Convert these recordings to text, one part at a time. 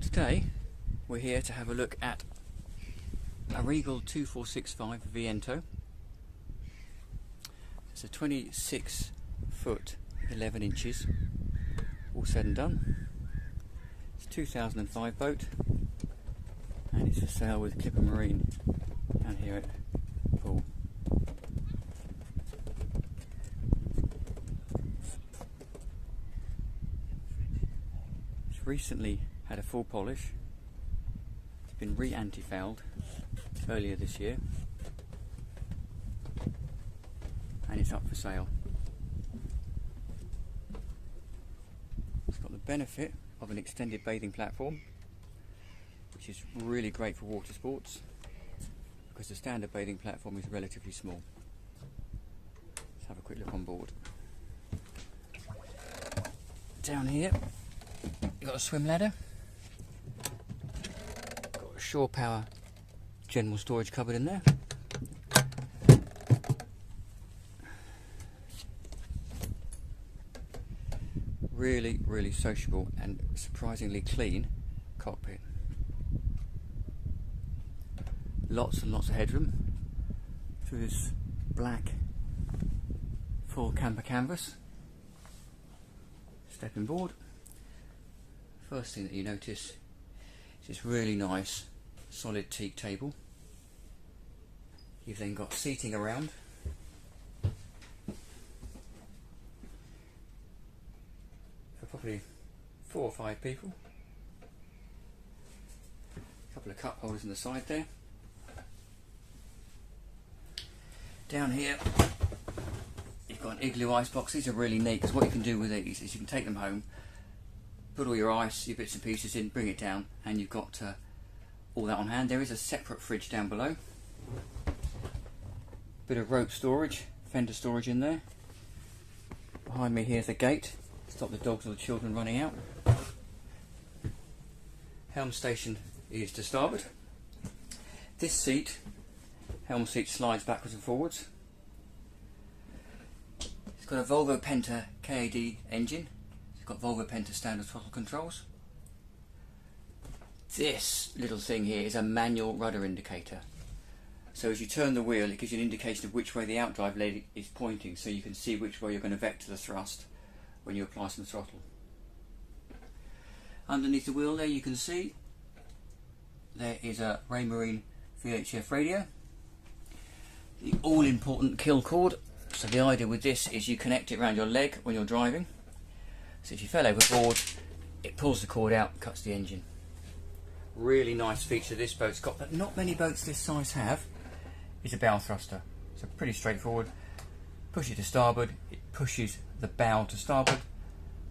Today we're here to have a look at a Regal 2465 Viento. It's a 26 foot 11 inches, all said and done. It's a 2005 boat and it's for sale with Clipper Marine down here at Poole. It's recently had a full polish. It's been re-anti-fouled earlier this year and it's up for sale. It's got the benefit of an extended bathing platform, which is really great for water sports because the standard bathing platform is relatively small. Let's have a quick look on board. Down here you've got a swim ladder, got a shore power general storage cupboard in there. Really sociable and surprisingly clean cockpit. Lots and lots of headroom through this black full camper canvas. Stepping board. First thing that you notice is this really nice solid teak table. You've then got seating around. For probably 4 or 5 people. A couple of cup holders on the side there. Down here you've got an igloo ice box. These are really neat because what you can do with these is you can take them home, put all your ice, your bits and pieces in, bring it down, and you've got all that on hand. There is a separate fridge down below. Bit of rope storage, fender storage in there. Behind me here's the gate, stop the dogs or the children running out. Helm station is to starboard. This seat, helm seat, slides backwards and forwards. It's got a Volvo Penta KAD engine. It's got Volvo Penta standard throttle controls. This little thing here is a manual rudder indicator. So as you turn the wheel, it gives you an indication of which way the outdrive leg is pointing, so you can see which way you're going to vector the thrust when you apply some throttle. Underneath the wheel there you can see there is a Raymarine VHF radio. The all-important kill cord. So the idea with this is you connect it around your leg when you're driving. So if you fell overboard, it pulls the cord out and cuts the engine. Really nice feature this boat's got that not many boats this size have is a bow thruster. So pretty straightforward. Push it to starboard, it pushes the bow to starboard,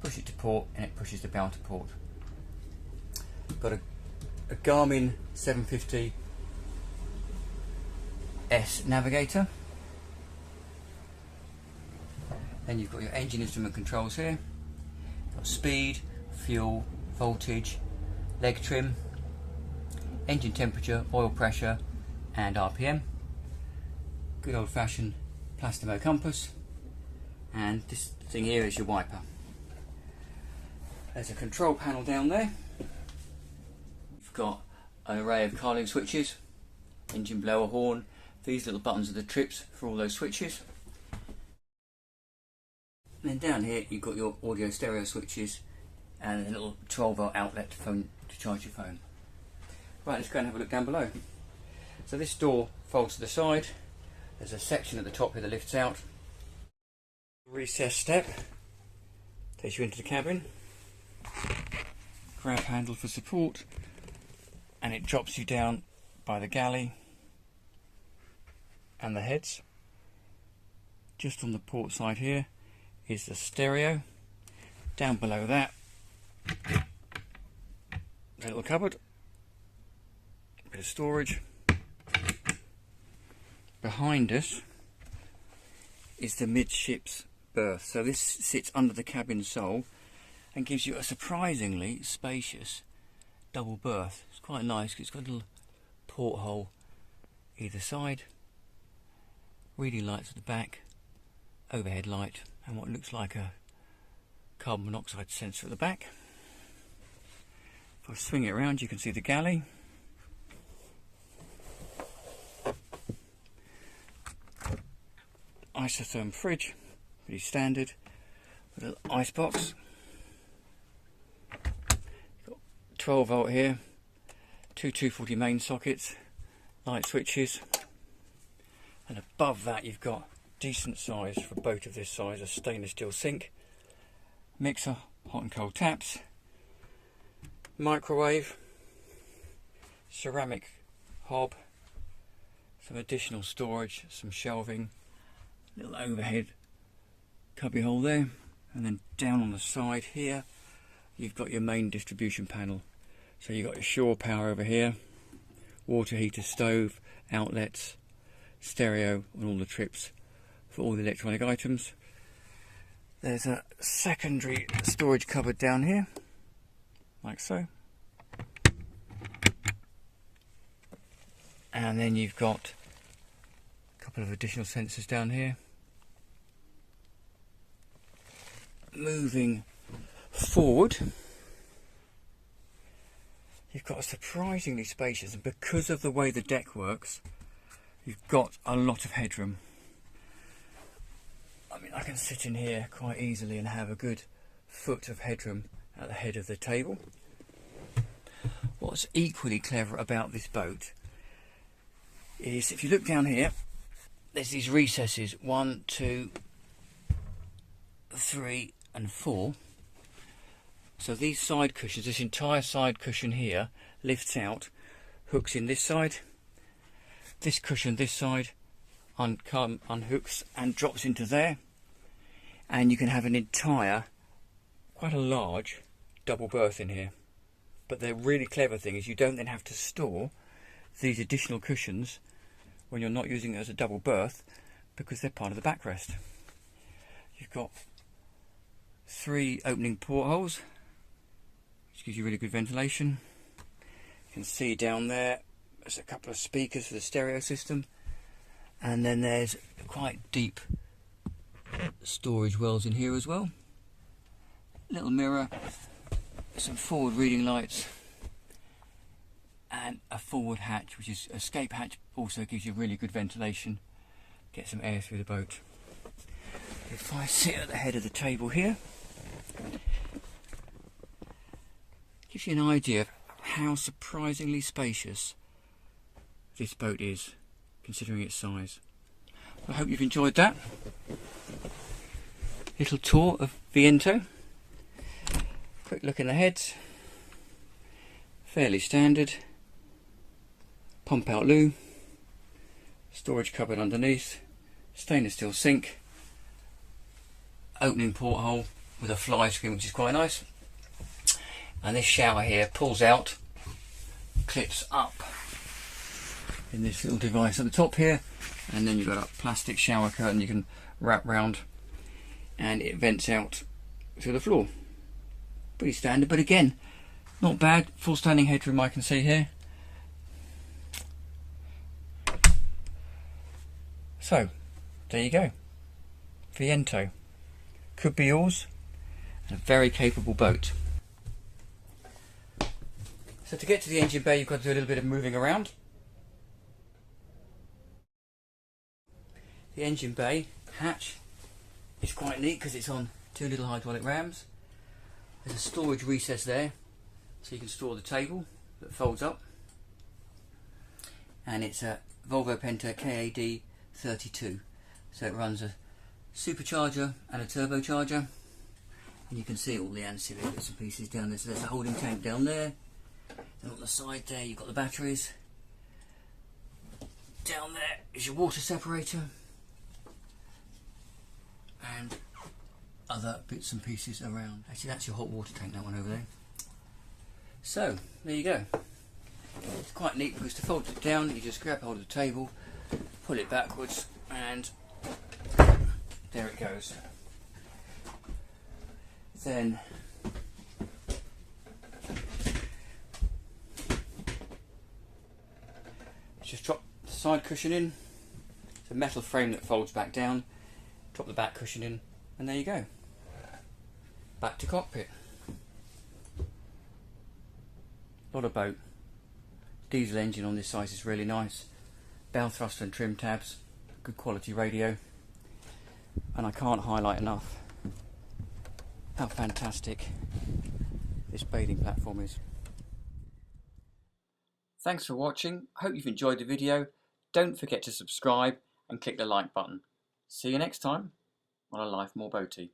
push it to port, and it pushes the bow to port. Got a Garmin 750 S navigator. Then you've got your engine instrument controls here. Got speed, fuel, voltage, leg trim, engine temperature, oil pressure and RPM. Good old fashioned Plastimo compass, and this thing here is your wiper. There's a control panel down there. You've got an array of Carling switches, engine blower, horn. These little buttons are the trips for all those switches. And then down here you've got your audio stereo switches and a little 12-volt outlet phone to charge your phone. Right, let's go and have a look down below. So this door folds to the side. There's a section at the top here that lifts out. Recessed step takes you into the cabin. Grab handle for support, and it drops you down by the galley and the heads. Just on the port side here is the stereo. Down below that, a little cupboard, a bit of storage. Behind us is the midships berth. So this sits under the cabin sole and gives you a surprisingly spacious double berth. It's quite nice because it's got a little porthole either side, reading lights at the back, overhead light, and what looks like a carbon monoxide sensor at the back. If I swing it around, you can see the galley. Isotherm fridge, pretty standard, with an ice box. Got 12 volt here, two 240 main sockets, light switches, and above that you've got decent size for a boat of this size, a stainless steel sink, mixer, hot and cold taps, microwave, ceramic hob, some additional storage, some shelving, little overhead cubby hole there, and then down on the side here you've got your main distribution panel. So you've got your shore power over here, water heater, stove, outlets, stereo and all the trips for all the electronic items. There's a secondary storage cupboard down here, like so. And then you've got a couple of additional sensors down here. Moving forward, you've got a surprisingly spacious, and because of the way the deck works, you've got a lot of headroom. I mean, I can sit in here quite easily and have a good foot of headroom at the head of the table. What's equally clever about this boat is, if you look down here, there's these recesses, 1, 2, 3 and 4. So these side cushions, this entire side cushion here lifts out, hooks in this side, this cushion this side unhooks and drops into there, and you can have an entire, quite a large double berth in here. But the really clever thing is you don't then have to store these additional cushions when you're not using it as a double berth, because they're part of the backrest. You've got 3 opening portholes, which gives you really good ventilation. You can see down there's a couple of speakers for the stereo system, and then there's quite deep storage wells in here as well. Little mirror, some forward reading lights, and a forward hatch, which is escape hatch, also gives you really good ventilation, get some air through the boat. If I sit at the head of the table here, gives you an idea of how surprisingly spacious this boat is, considering its size. I hope you've enjoyed that little tour of Viento. Quick look in the heads, fairly standard. Pump out loo, storage cupboard underneath, stainless steel sink, opening porthole with a fly screen, which is quite nice. And this shower here pulls out, clips up in this little device at the top here, and then you've got a plastic shower curtain you can wrap round, and it vents out through the floor. Pretty standard, but again, not bad. Full standing headroom I can see here. So, there you go. Viento. Could be yours. And a very capable boat. So to get to the engine bay, you've got to do a little bit of moving around. The engine bay hatch is quite neat because it's on 2 little hydraulic rams. There's a storage recess there, so you can store the table that folds up. And it's a Volvo Penta KAD32. So it runs a supercharger and a turbocharger. And you can see all the ancillary bits and pieces down there. So there's a holding tank down there. Then on the side there you've got the batteries. Down there is your water separator. And other bits and pieces around. Actually, that's your hot water tank, that one over there. So, there you go. It's quite neat because to fold it down, you just grab hold of the table, pull it backwards, and there it goes. Then just drop the side cushion in. It's a metal frame that folds back down. Drop the back cushion in, and there you go. Back to cockpit. lot of boat. Diesel engine on this size is really nice. Bow thruster and trim tabs, good quality radio, and I can't highlight enough how fantastic this bathing platform is. Thanks for watching. I hope you've enjoyed the video. Don't forget to subscribe and click the like button. See you next time on A Life More Boaty.